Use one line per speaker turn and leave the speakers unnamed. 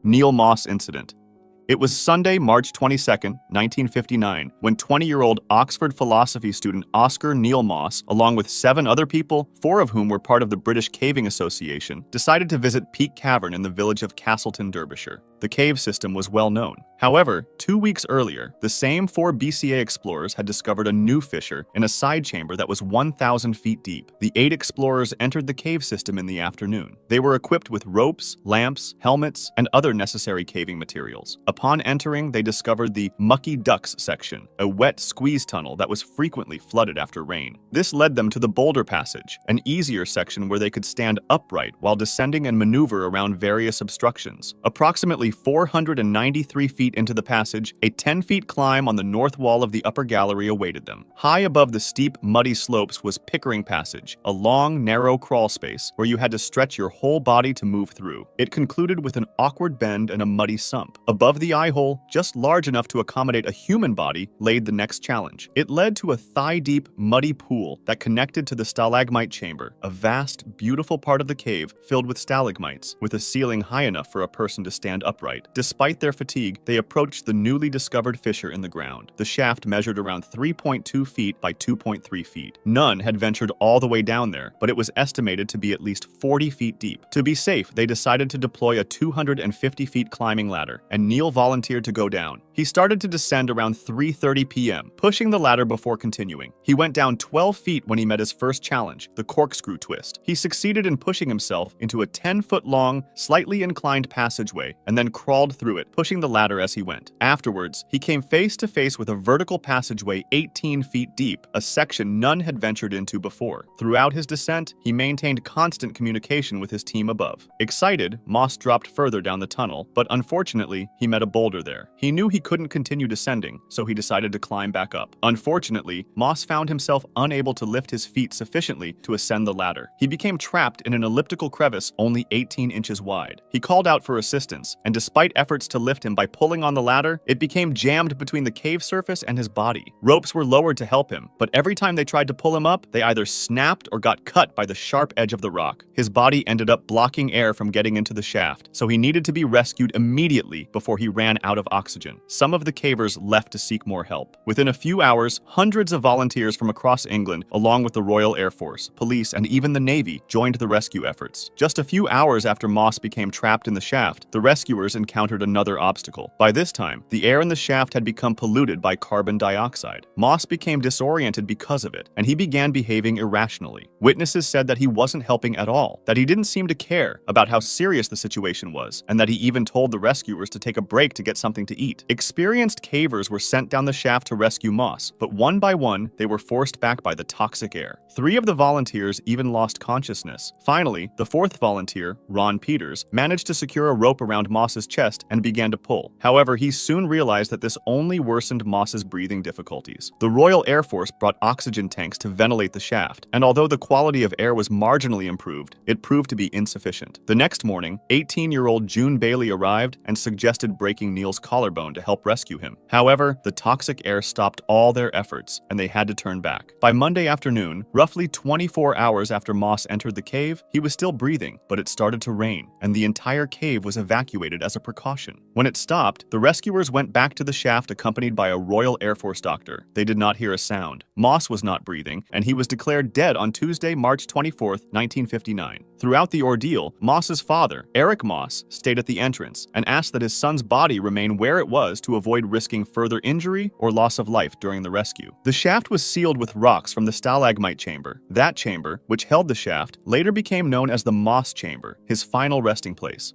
Neil Moss Incident. It was Sunday, March 22, 1959, when 20-year-old Oxford philosophy student Oscar Neil Moss, along with 7 other people, 4 of whom were part of the British Caving Association, decided to visit Peak Cavern in the village of Castleton, Derbyshire. The cave system was well known. However, 2 weeks earlier, the same 4 BCA explorers had discovered a new fissure in a side chamber that was 1,000 feet deep. The 8 explorers entered the cave system in the afternoon. They were equipped with ropes, lamps, helmets, and other necessary caving materials. Upon entering, they discovered the Mucky Ducks section, a wet squeeze tunnel that was frequently flooded after rain. This led them to the Boulder Passage, an easier section where they could stand upright while descending and maneuver around various obstructions. Approximately 493 feet into the passage, a 10-foot climb on the north wall of the upper gallery awaited them. High above the steep, muddy slopes was Pickering Passage, a long, narrow crawl space where you had to stretch your whole body to move through. It concluded with an awkward bend and a muddy sump. Above the eye hole, just large enough to accommodate a human body, laid the next challenge. It led to a thigh-deep, muddy pool that connected to the stalagmite chamber, a vast, beautiful part of the cave filled with stalagmites, with a ceiling high enough for a person to stand upright. Despite their fatigue, they approached the newly discovered fissure in the ground. The shaft measured around 3.2 feet by 2.3 feet. None had ventured all the way down there, but it was estimated to be at least 40 feet deep. To be safe, they decided to deploy a 250 feet climbing ladder, and Neil volunteered to go down. He started to descend around 3:30 p.m., pushing the ladder before continuing. He went down 12 feet when he met his first challenge, the corkscrew twist. He succeeded in pushing himself into a 10-foot-long, slightly inclined passageway, and then crawled through it, pushing the ladder as he went. Afterwards, he came face to face with a vertical passageway 18 feet deep, a section none had ventured into before. Throughout his descent, he maintained constant communication with his team above. Excited, Moss dropped further down the tunnel, but unfortunately, he met a boulder there. He knew he couldn't continue descending, so he decided to climb back up. Unfortunately, Moss found himself unable to lift his feet sufficiently to ascend the ladder. He became trapped in an elliptical crevice only 18 inches wide. He called out for assistance, and despite efforts to lift him by pulling on the ladder, it became jammed between the cave surface and his body. Ropes were lowered to help him, but every time they tried to pull him up, they either snapped or got cut by the sharp edge of the rock. His body ended up blocking air from getting into the shaft, so he needed to be rescued immediately before he ran out of oxygen. Some of the cavers left to seek more help. Within a few hours, hundreds of volunteers from across England, along with the Royal Air Force, police, and even the Navy, joined the rescue efforts. Just a few hours after Moss became trapped in the shaft, the rescuers encountered another obstacle. By this time, the air in the shaft had become polluted by carbon dioxide. Moss became disoriented because of it, and he began behaving irrationally. Witnesses said that he wasn't helping at all, that he didn't seem to care about how serious the situation was, and that he even told the rescuers to take a break to get something to eat. Experienced cavers were sent down the shaft to rescue Moss, but one by one, they were forced back by the toxic air. 3 of the volunteers even lost consciousness. Finally, the 4th volunteer, Ron Peters, managed to secure a rope around Moss's chest and began to pull. However, he soon realized that this only worsened Moss's breathing difficulties. The Royal Air Force brought oxygen tanks to ventilate the shaft, and although the quality of air was marginally improved, it proved to be insufficient. The next morning, 18-year-old June Bailey arrived and suggested breaking Neil's collarbone to help rescue him. However, the toxic air stopped all their efforts, and they had to turn back. By Monday afternoon, roughly 24 hours after Moss entered the cave, he was still breathing, but it started to rain, and the entire cave was evacuated as a precaution. When it stopped, the rescuers went back to the shaft accompanied by a Royal Air Force doctor. They did not hear a sound. Moss was not breathing, and he was declared dead on Tuesday, March 24, 1959. Throughout the ordeal, Moss's father, Eric Moss, stayed at the entrance and asked that his son's body remain where it was to avoid risking further injury or loss of life during the rescue. The shaft was sealed with rocks from the stalagmite chamber. That chamber, which held the shaft, later became known as the Moss Chamber, his final resting place.